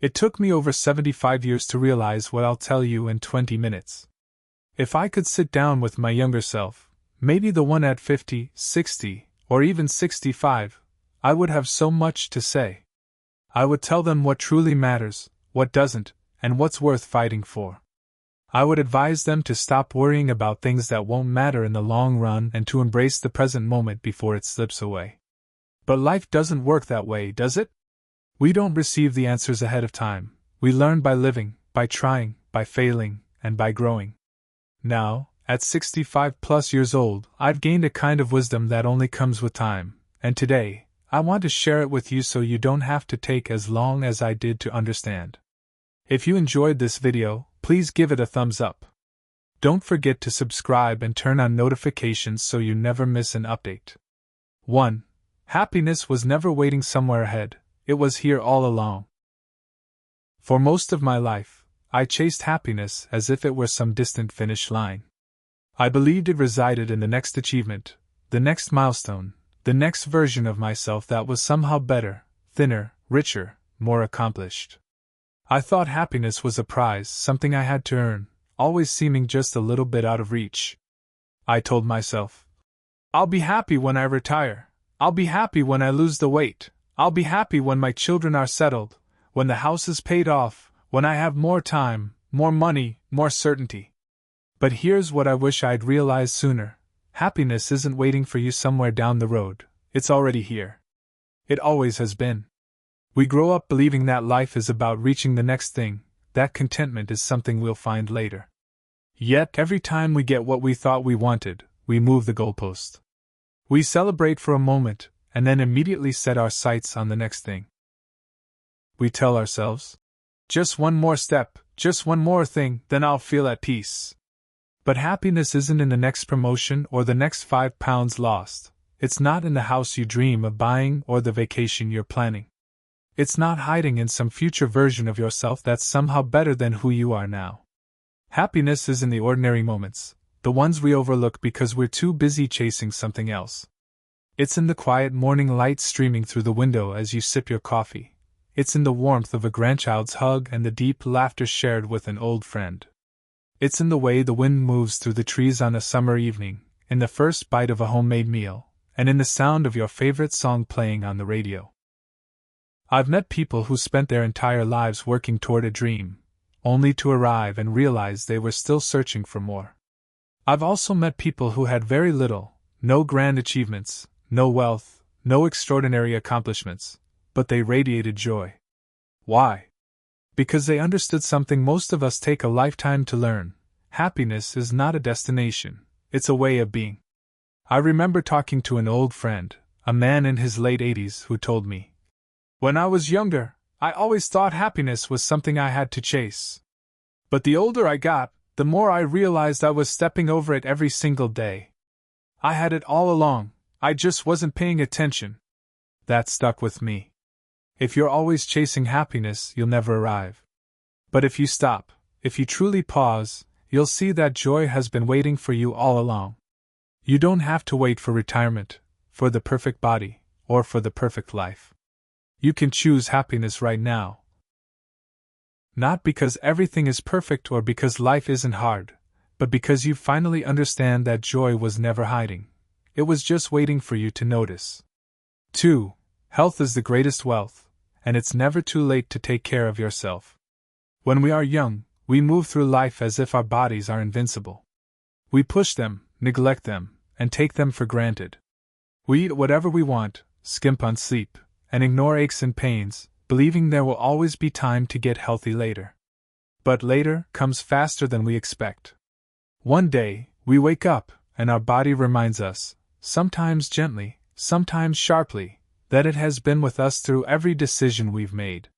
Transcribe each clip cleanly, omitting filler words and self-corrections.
It took me over 75 years to realize what I'll tell you in 20 minutes. If I could sit down with my younger self, maybe the one at 50, 60, or even 65, I would have so much to say. I would tell them what truly matters, what doesn't, and what's worth fighting for. I would advise them to stop worrying about things that won't matter in the long run and to embrace the present moment before it slips away. But life doesn't work that way, does it? We don't receive the answers ahead of time. We learn by living, by trying, by failing, and by growing. Now, at 65 plus years old, I've gained a kind of wisdom that only comes with time, and today, I want to share it with you so you don't have to take as long as I did to understand. If you enjoyed this video, please give it a thumbs up. Don't forget to subscribe and turn on notifications so you never miss an update. 1. Happiness was never waiting somewhere ahead, it was here all along. For most of my life, I chased happiness as if it were some distant finish line. I believed it resided in the next achievement, the next milestone, the next version of myself that was somehow better, thinner, richer, more accomplished. I thought happiness was a prize, something I had to earn, always seeming just a little bit out of reach. I told myself, I'll be happy when I retire. I'll be happy when I lose the weight. I'll be happy when my children are settled, when the house is paid off, when I have more time, more money, more certainty. But here's what I wish I'd realized sooner. Happiness isn't waiting for you somewhere down the road, it's already here. It always has been. We grow up believing that life is about reaching the next thing, that contentment is something we'll find later. Yet, every time we get what we thought we wanted, we move the goalpost. We celebrate for a moment, and then immediately set our sights on the next thing. We tell ourselves, just one more step, just one more thing, then I'll feel at peace. But happiness isn't in the next promotion or the next 5 pounds lost. It's not in the house you dream of buying or the vacation you're planning. It's not hiding in some future version of yourself that's somehow better than who you are now. Happiness is in the ordinary moments, the ones we overlook because we're too busy chasing something else. It's in the quiet morning light streaming through the window as you sip your coffee. It's in the warmth of a grandchild's hug and the deep laughter shared with an old friend. It's in the way the wind moves through the trees on a summer evening, in the first bite of a homemade meal, and in the sound of your favorite song playing on the radio. I've met people who spent their entire lives working toward a dream, only to arrive and realize they were still searching for more. I've also met people who had very little, no grand achievements, no wealth, no extraordinary accomplishments, but they radiated joy. Why? Because they understood something most of us take a lifetime to learn. Happiness is not a destination, it's a way of being. I remember talking to an old friend, a man in his late 80s, who told me, when I was younger, I always thought happiness was something I had to chase. But the older I got, the more I realized I was stepping over it every single day. I had it all along, I just wasn't paying attention. That stuck with me. If you're always chasing happiness, you'll never arrive. But if you stop, if you truly pause, you'll see that joy has been waiting for you all along. You don't have to wait for retirement, for the perfect body, or for the perfect life. You can choose happiness right now. Not because everything is perfect or because life isn't hard, but because you finally understand that joy was never hiding. It was just waiting for you to notice. 2. Health is the greatest wealth, and it's never too late to take care of yourself. When we are young, we move through life as if our bodies are invincible. We push them, neglect them, and take them for granted. We eat whatever we want, skimp on sleep, and ignore aches and pains, believing there will always be time to get healthy later. But later comes faster than we expect. One day, we wake up, and our body reminds us, sometimes gently, sometimes sharply, that it has been with us through every decision we've made.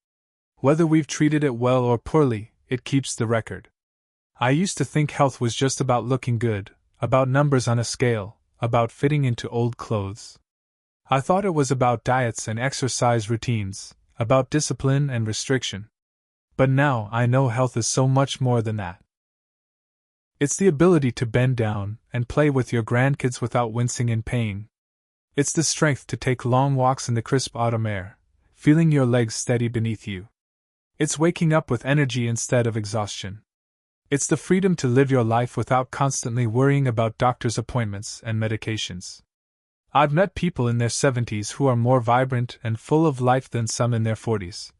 Whether we've treated it well or poorly, it keeps the record. I used to think health was just about looking good, about numbers on a scale, about fitting into old clothes. I thought it was about diets and exercise routines, about discipline and restriction. But now I know health is so much more than that. It's the ability to bend down and play with your grandkids without wincing in pain. It's the strength to take long walks in the crisp autumn air, feeling your legs steady beneath you. It's waking up with energy instead of exhaustion. It's the freedom to live your life without constantly worrying about doctor's appointments and medications. I've met people in their 70s who are more vibrant and full of life than some in their 40s.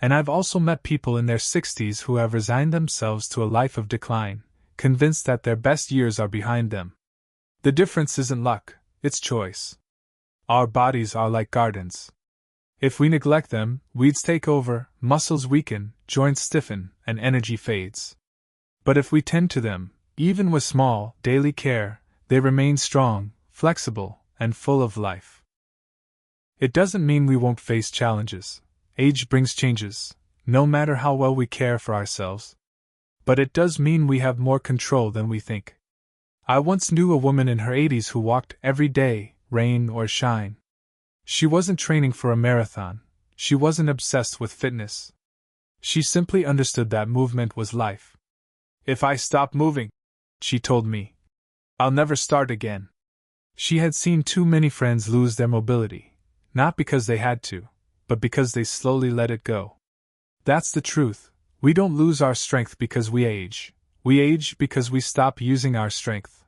And I've also met people in their 60s who have resigned themselves to a life of decline, convinced that their best years are behind them. The difference isn't luck, it's choice. Our bodies are like gardens. If we neglect them, weeds take over, muscles weaken, joints stiffen, and energy fades. But if we tend to them, even with small, daily care, they remain strong, flexible, and full of life. It doesn't mean we won't face challenges. Age brings changes, no matter how well we care for ourselves. But it does mean we have more control than we think. I once knew a woman in her 80s who walked every day, rain or shine. She wasn't training for a marathon. She wasn't obsessed with fitness. She simply understood that movement was life. If I stop moving, she told me, I'll never start again. She had seen too many friends lose their mobility, not because they had to, but because they slowly let it go. That's the truth. We don't lose our strength because we age. We age because we stop using our strength.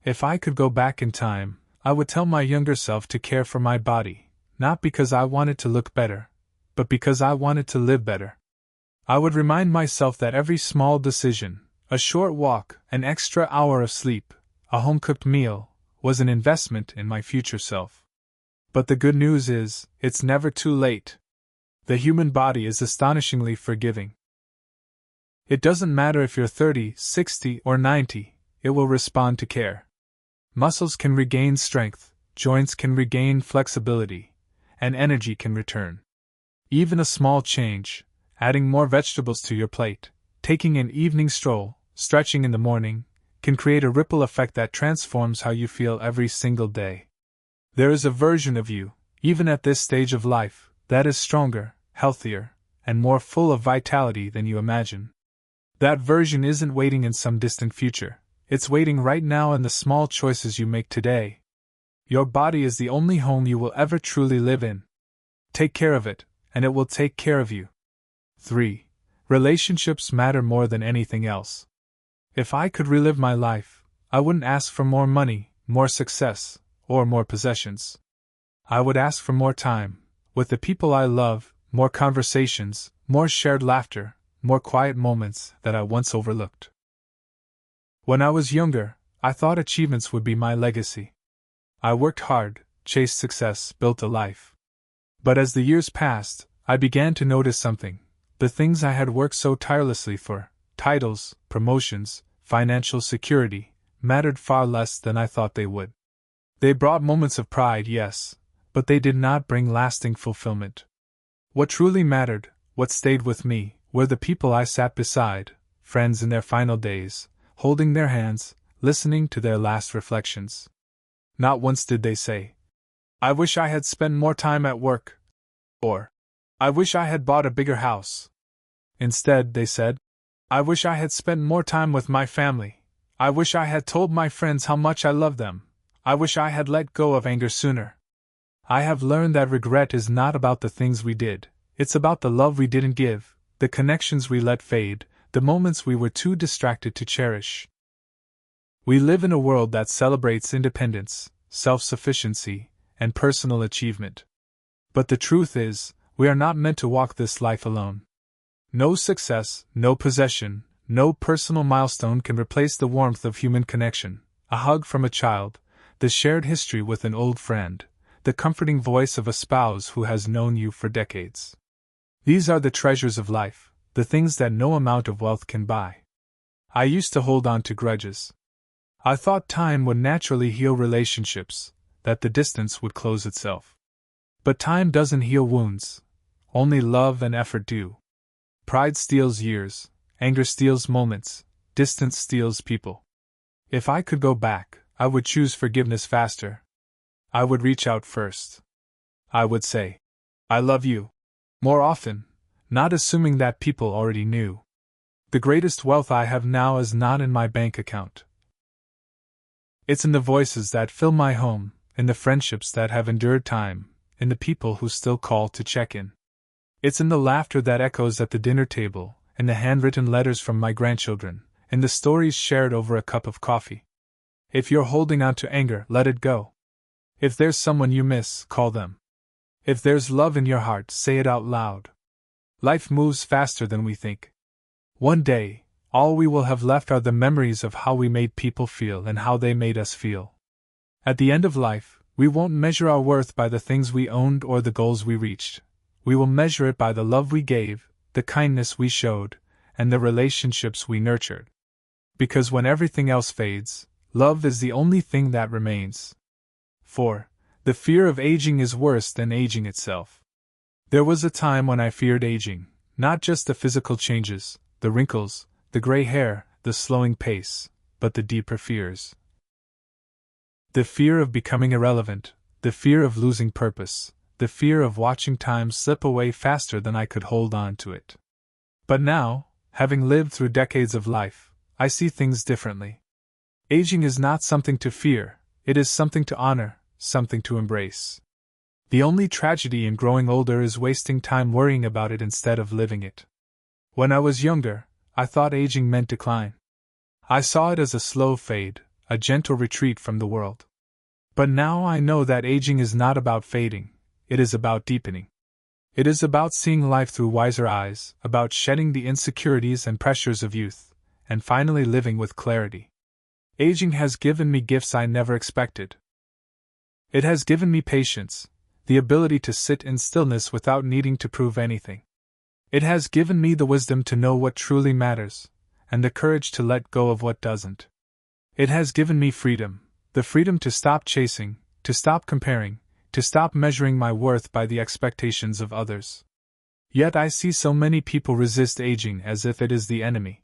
If I could go back in time, I would tell my younger self to care for my body, not because I wanted to look better, but because I wanted to live better. I would remind myself that every small decision, a short walk, an extra hour of sleep, a home-cooked meal, was an investment in my future self. But the good news is, it's never too late. The human body is astonishingly forgiving. It doesn't matter if you're 30, 60, or 90, it will respond to care. Muscles can regain strength, joints can regain flexibility, and energy can return. Even a small change, adding more vegetables to your plate, taking an evening stroll, stretching in the morning, can create a ripple effect that transforms how you feel every single day. There is a version of you, even at this stage of life, that is stronger, healthier, and more full of vitality than you imagine. That version isn't waiting in some distant future, it's waiting right now in the small choices you make today. Your body is the only home you will ever truly live in. Take care of it, and it will take care of you. 3. Relationships matter more than anything else. If I could relive my life, I wouldn't ask for more money, more success, or more possessions. I would ask for more time, with the people I love, more conversations, more shared laughter, more quiet moments that I once overlooked. When I was younger, I thought achievements would be my legacy. I worked hard, chased success, built a life. But as the years passed, I began to notice something. The things I had worked so tirelessly for, titles, promotions, financial security, mattered far less than I thought they would. They brought moments of pride, yes, but they did not bring lasting fulfillment. What truly mattered, what stayed with me, were the people I sat beside, friends in their final days, holding their hands, listening to their last reflections. Not once did they say, I wish I had spent more time at work, or, I wish I had bought a bigger house. Instead, they said, I wish I had spent more time with my family. I wish I had told my friends how much I love them. I wish I had let go of anger sooner. I have learned that regret is not about the things we did, it's about the love we didn't give, the connections we let fade, the moments we were too distracted to cherish. We live in a world that celebrates independence, self-sufficiency, and personal achievement. But the truth is, we are not meant to walk this life alone. No success, no possession, no personal milestone can replace the warmth of human connection, a hug from a child, the shared history with an old friend, the comforting voice of a spouse who has known you for decades. These are the treasures of life, the things that no amount of wealth can buy. I used to hold on to grudges. I thought time would naturally heal relationships, that the distance would close itself. But time doesn't heal wounds. Only love and effort do. Pride steals years, anger steals moments, distance steals people. If I could go back, I would choose forgiveness faster. I would reach out first. I would say, I love you, more often, not assuming that people already knew. The greatest wealth I have now is not in my bank account. It's in the voices that fill my home, in the friendships that have endured time, in the people who still call to check in. It's in the laughter that echoes at the dinner table, in the handwritten letters from my grandchildren, in the stories shared over a cup of coffee. If you're holding on to anger, let it go. If there's someone you miss, call them. If there's love in your heart, say it out loud. Life moves faster than we think. One day, all we will have left are the memories of how we made people feel and how they made us feel. At the end of life, we won't measure our worth by the things we owned or the goals we reached. We will measure it by the love we gave, the kindness we showed, and the relationships we nurtured. Because when everything else fades, love is the only thing that remains. 4. The fear of aging is worse than aging itself. There was a time when I feared aging, not just the physical changes, the wrinkles, the gray hair, the slowing pace, but the deeper fears. The fear of becoming irrelevant, the fear of losing purpose, the fear of watching time slip away faster than I could hold on to it. But now, having lived through decades of life, I see things differently. Aging is not something to fear, it is something to honor, something to embrace. The only tragedy in growing older is wasting time worrying about it instead of living it. When I was younger, I thought aging meant decline. I saw it as a slow fade, a gentle retreat from the world. But now I know that aging is not about fading, it is about deepening. It is about seeing life through wiser eyes, about shedding the insecurities and pressures of youth, and finally living with clarity. Aging has given me gifts I never expected. It has given me patience, the ability to sit in stillness without needing to prove anything. It has given me the wisdom to know what truly matters, and the courage to let go of what doesn't. It has given me freedom, the freedom to stop chasing, to stop comparing, to stop measuring my worth by the expectations of others. Yet I see so many people resist aging as if it is the enemy.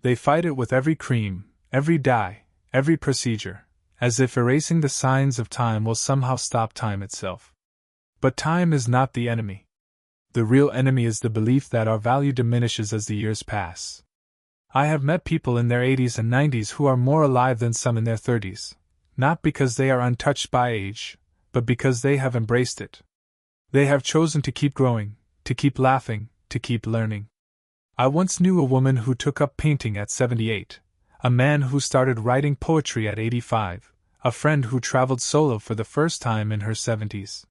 They fight it with every cream, every dye, every procedure, as if erasing the signs of time will somehow stop time itself. But time is not the enemy. The real enemy is the belief that our value diminishes as the years pass. I have met people in their 80s and 90s who are more alive than some in their 30s, not because they are untouched by age, but because they have embraced it. They have chosen to keep growing, to keep laughing, to keep learning. I once knew a woman who took up painting at 78, a man who started writing poetry at 85, a friend who traveled solo for the first time in her 70s.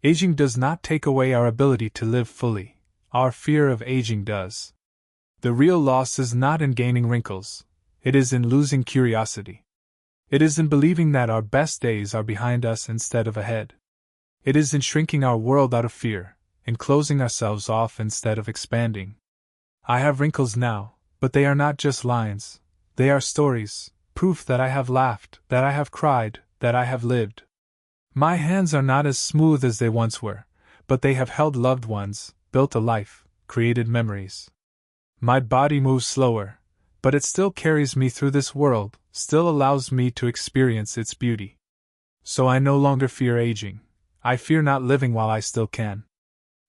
Aging does not take away our ability to live fully, our fear of aging does. The real loss is not in gaining wrinkles, it is in losing curiosity. It is in believing that our best days are behind us instead of ahead. It is in shrinking our world out of fear, in closing ourselves off instead of expanding. I have wrinkles now, but they are not just lines, they are stories, proof that I have laughed, that I have cried, that I have lived. My hands are not as smooth as they once were, but they have held loved ones, built a life, created memories. My body moves slower, but it still carries me through this world, still allows me to experience its beauty. So I no longer fear aging. I fear not living while I still can.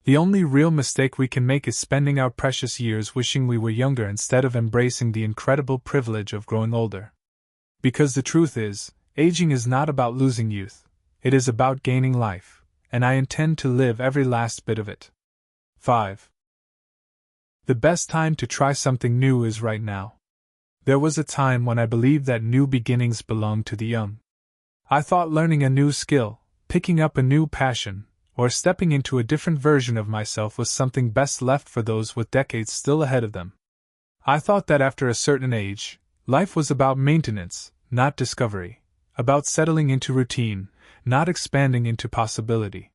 The only real mistake we can make is spending our precious years wishing we were younger instead of embracing the incredible privilege of growing older. Because the truth is, aging is not about losing youth. It is about gaining life, and I intend to live every last bit of it. 5. The best time to try something new is right now. There was a time when I believed that new beginnings belonged to the young. I thought learning a new skill, picking up a new passion, or stepping into a different version of myself was something best left for those with decades still ahead of them. I thought that after a certain age, life was about maintenance, not discovery, about settling into routine, not expanding into possibility.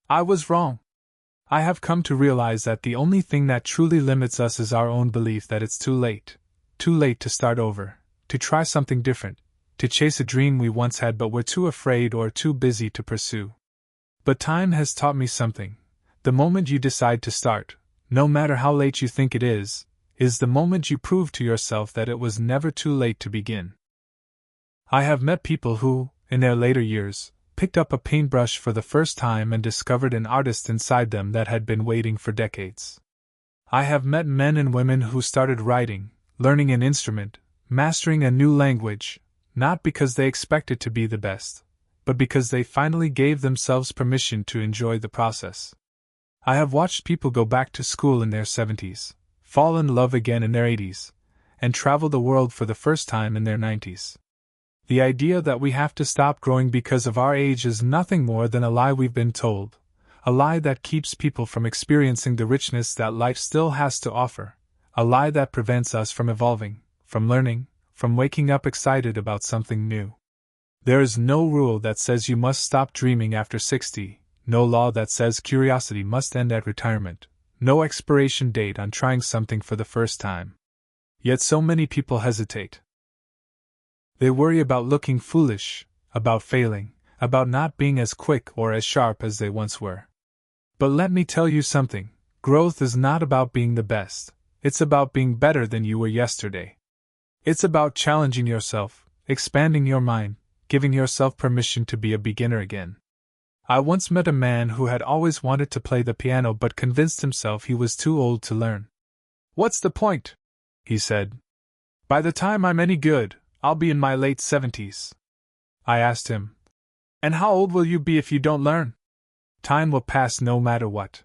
I was wrong. I have come to realize that the only thing that truly limits us is our own belief that it's too late to start over, to try something different, to chase a dream we once had but were too afraid or too busy to pursue. But time has taught me something. The moment you decide to start, no matter how late you think it is the moment you prove to yourself that it was never too late to begin. I have met people who, in their later years, picked up a paintbrush for the first time and discovered an artist inside them that had been waiting for decades. I have met men and women who started writing, learning an instrument, mastering a new language, not because they expected to be the best, but because they finally gave themselves permission to enjoy the process. I have watched people go back to school in their 70s, fall in love again in their 80s, and travel the world for the first time in their 90s. The idea that we have to stop growing because of our age is nothing more than a lie we've been told, a lie that keeps people from experiencing the richness that life still has to offer, a lie that prevents us from evolving, from learning, from waking up excited about something new. There is no rule that says you must stop dreaming after 60, no law that says curiosity must end at retirement, no expiration date on trying something for the first time. Yet so many people hesitate. They worry about looking foolish, about failing, about not being as quick or as sharp as they once were. But let me tell you something, growth is not about being the best, it's about being better than you were yesterday. It's about challenging yourself, expanding your mind, giving yourself permission to be a beginner again. I once met a man who had always wanted to play the piano but convinced himself he was too old to learn. "What's the point?" he said. "By the time I'm any good, I'll be in my late 70s. I asked him, "And how old will you be if you don't learn?" "Time will pass no matter what.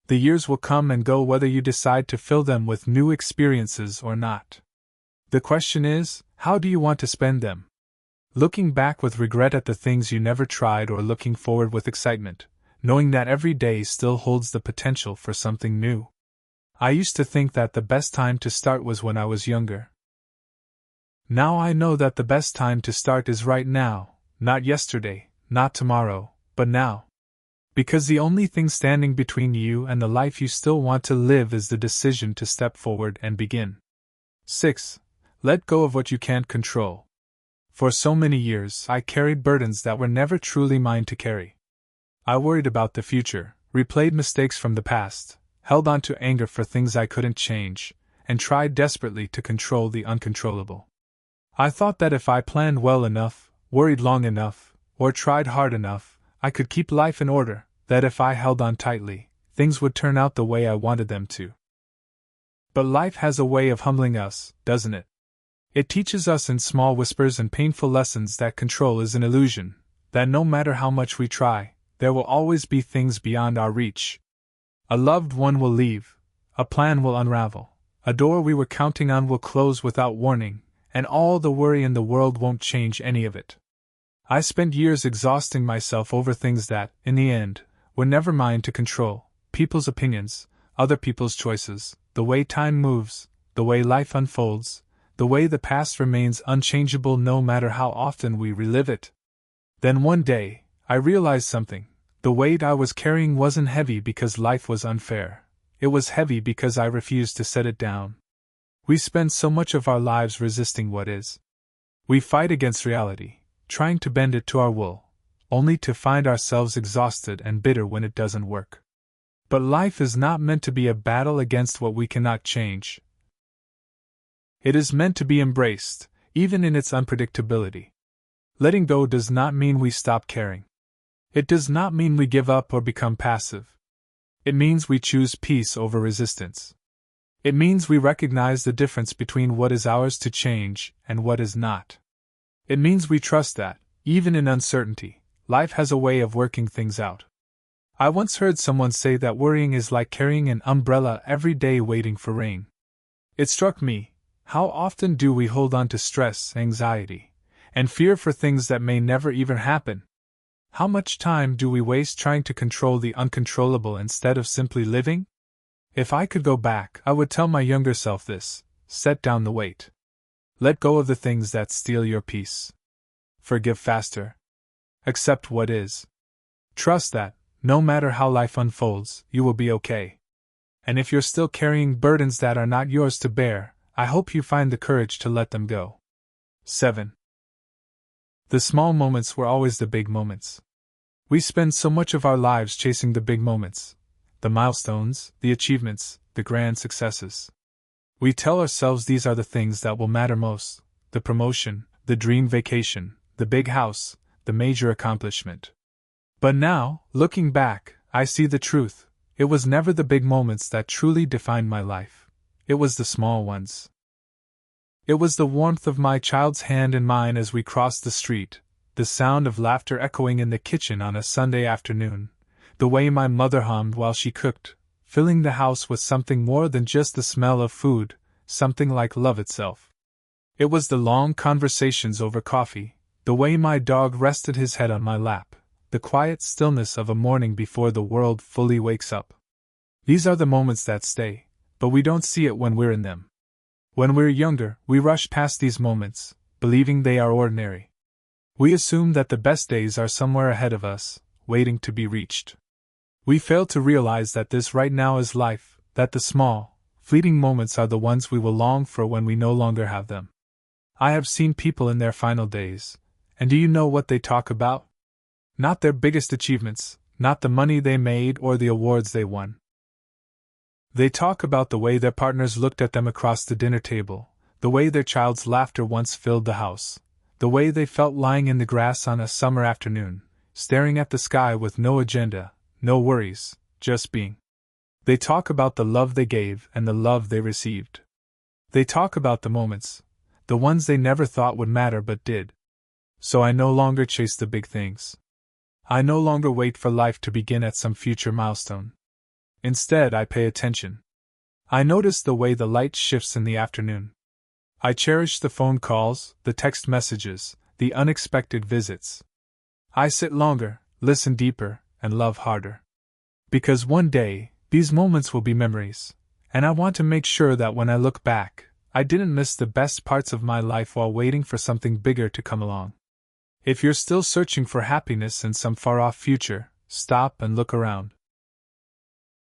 The years will come and go whether you decide to fill them with new experiences or not. The question is, how do you want to spend them? Looking back with regret at the things you never tried or looking forward with excitement, knowing that every day still holds the potential for something new?" I used to think that the best time to start was when I was younger. Now I know that the best time to start is right now, not yesterday, not tomorrow, but now. Because the only thing standing between you and the life you still want to live is the decision to step forward and begin. 6. Let go of what you can't control. For so many years, I carried burdens that were never truly mine to carry. I worried about the future, replayed mistakes from the past, held on to anger for things I couldn't change, and tried desperately to control the uncontrollable. I thought that if I planned well enough, worried long enough, or tried hard enough, I could keep life in order, that if I held on tightly, things would turn out the way I wanted them to. But life has a way of humbling us, doesn't it? It teaches us in small whispers and painful lessons that control is an illusion, that no matter how much we try, there will always be things beyond our reach. A loved one will leave, a plan will unravel, a door we were counting on will close without warning, and all the worry in the world won't change any of it. I spent years exhausting myself over things that, in the end, were never mine to control: people's opinions, other people's choices, the way time moves, the way life unfolds, the way the past remains unchangeable no matter how often we relive it. Then one day, I realized something. The weight I was carrying wasn't heavy because life was unfair. It was heavy because I refused to set it down. We spend so much of our lives resisting what is. We fight against reality, trying to bend it to our will, only to find ourselves exhausted and bitter when it doesn't work. But life is not meant to be a battle against what we cannot change. It is meant to be embraced, even in its unpredictability. Letting go does not mean we stop caring. It does not mean we give up or become passive. It means we choose peace over resistance. It means we recognize the difference between what is ours to change and what is not. It means we trust that, even in uncertainty, life has a way of working things out. I once heard someone say that worrying is like carrying an umbrella every day waiting for rain. It struck me, how often do we hold on to stress, anxiety, and fear for things that may never even happen? How much time do we waste trying to control the uncontrollable instead of simply living? If I could go back, I would tell my younger self this: set down the weight. Let go of the things that steal your peace. Forgive faster. Accept what is. Trust that, no matter how life unfolds, you will be okay. And if you're still carrying burdens that are not yours to bear, I hope you find the courage to let them go. 7. The small moments were always the big moments. We spend so much of our lives chasing the big moments, the milestones, the achievements, the grand successes. We tell ourselves these are the things that will matter most: the promotion, the dream vacation, the big house, the major accomplishment. But now, looking back, I see the truth. It was never the big moments that truly defined my life. It was the small ones. It was the warmth of my child's hand in mine as we crossed the street, the sound of laughter echoing in the kitchen on a Sunday afternoon, the way my mother hummed while she cooked, filling the house with something more than just the smell of food, something like love itself. It was the long conversations over coffee, the way my dog rested his head on my lap, the quiet stillness of a morning before the world fully wakes up. These are the moments that stay, but we don't see it when we're in them. When we're younger, we rush past these moments, believing they are ordinary. We assume that the best days are somewhere ahead of us, waiting to be reached. We fail to realize that this right now is life, that the small, fleeting moments are the ones we will long for when we no longer have them. I have seen people in their final days, and do you know what they talk about? Not their biggest achievements, not the money they made or the awards they won. They talk about the way their partners looked at them across the dinner table, the way their child's laughter once filled the house, the way they felt lying in the grass on a summer afternoon, staring at the sky with no agenda, no worries, just being. They talk about the love they gave and the love they received. They talk about the moments, the ones they never thought would matter but did. So I no longer chase the big things. I no longer wait for life to begin at some future milestone. Instead, I pay attention. I notice the way the light shifts in the afternoon. I cherish the phone calls, the text messages, the unexpected visits. I sit longer, listen deeper, and love harder. Because one day, these moments will be memories, and I want to make sure that when I look back, I didn't miss the best parts of my life while waiting for something bigger to come along. If you're still searching for happiness in some far-off future, stop and look around.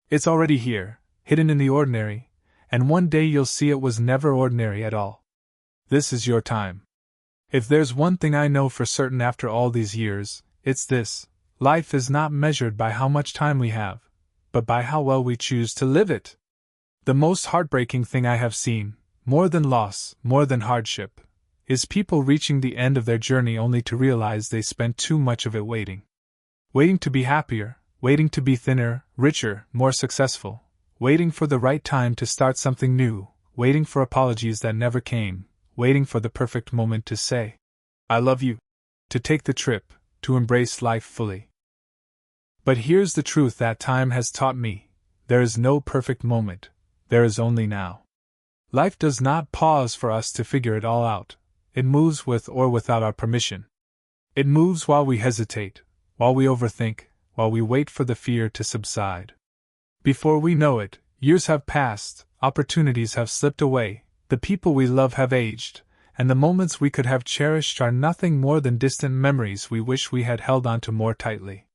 It's already here, hidden in the ordinary, and one day you'll see it was never ordinary at all. This is your time. If there's one thing I know for certain after all these years, it's this: life is not measured by how much time we have, but by how well we choose to live it. The most heartbreaking thing I have seen, more than loss, more than hardship, is people reaching the end of their journey only to realize they spent too much of it waiting. Waiting to be happier, waiting to be thinner, richer, more successful, waiting for the right time to start something new, waiting for apologies that never came, waiting for the perfect moment to say, "I love you," to take the trip, to embrace life fully. But here's the truth that time has taught me: there is no perfect moment, there is only now. Life does not pause for us to figure it all out. It moves with or without our permission. It moves while we hesitate, while we overthink, while we wait for the fear to subside. Before we know it, years have passed, opportunities have slipped away, the people we love have aged, and the moments we could have cherished are nothing more than distant memories we wish we had held onto more tightly.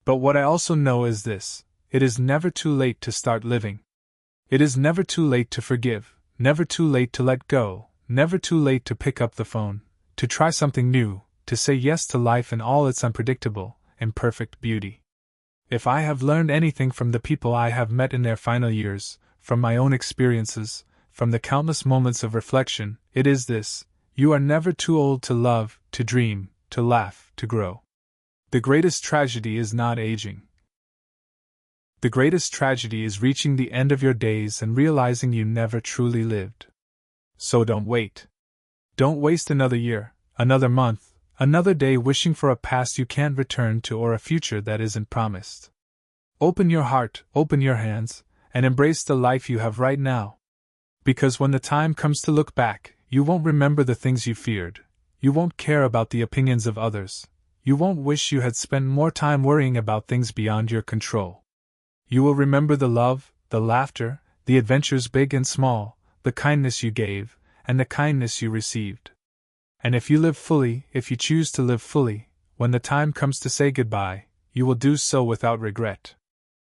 But what I also know is this: it is never too late to start living. It is never too late to forgive, never too late to let go, never too late to pick up the phone, to try something new, to say yes to life in all its unpredictable, imperfect beauty. If I have learned anything from the people I have met in their final years, from my own experiences, from the countless moments of reflection, it is this: you are never too old to love, to dream, to laugh, to grow. The greatest tragedy is not aging. The greatest tragedy is reaching the end of your days and realizing you never truly lived. So don't wait. Don't waste another year, another month, another day wishing for a past you can't return to or a future that isn't promised. Open your heart, open your hands, and embrace the life you have right now. Because when the time comes to look back, you won't remember the things you feared, you won't care about the opinions of others, you won't wish you had spent more time worrying about things beyond your control. You will remember the love, the laughter, the adventures big and small, the kindness you gave, and the kindness you received. And if you live fully, if you choose to live fully, when the time comes to say goodbye, you will do so without regret.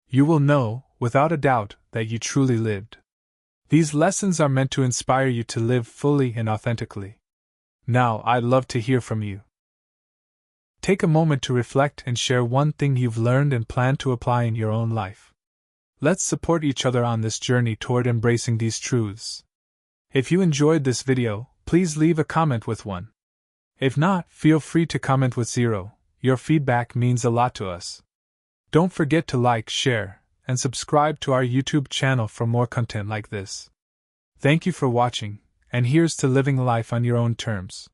You will know, without a doubt, that you truly lived. These lessons are meant to inspire you to live fully and authentically. Now, I'd love to hear from you. Take a moment to reflect and share one thing you've learned and plan to apply in your own life. Let's support each other on this journey toward embracing these truths. If you enjoyed this video, please leave a comment with 1. If not, feel free to comment with 0. Your feedback means a lot to us. Don't forget to like, share, and subscribe to our YouTube channel for more content like this. Thank you for watching, and here's to living life on your own terms.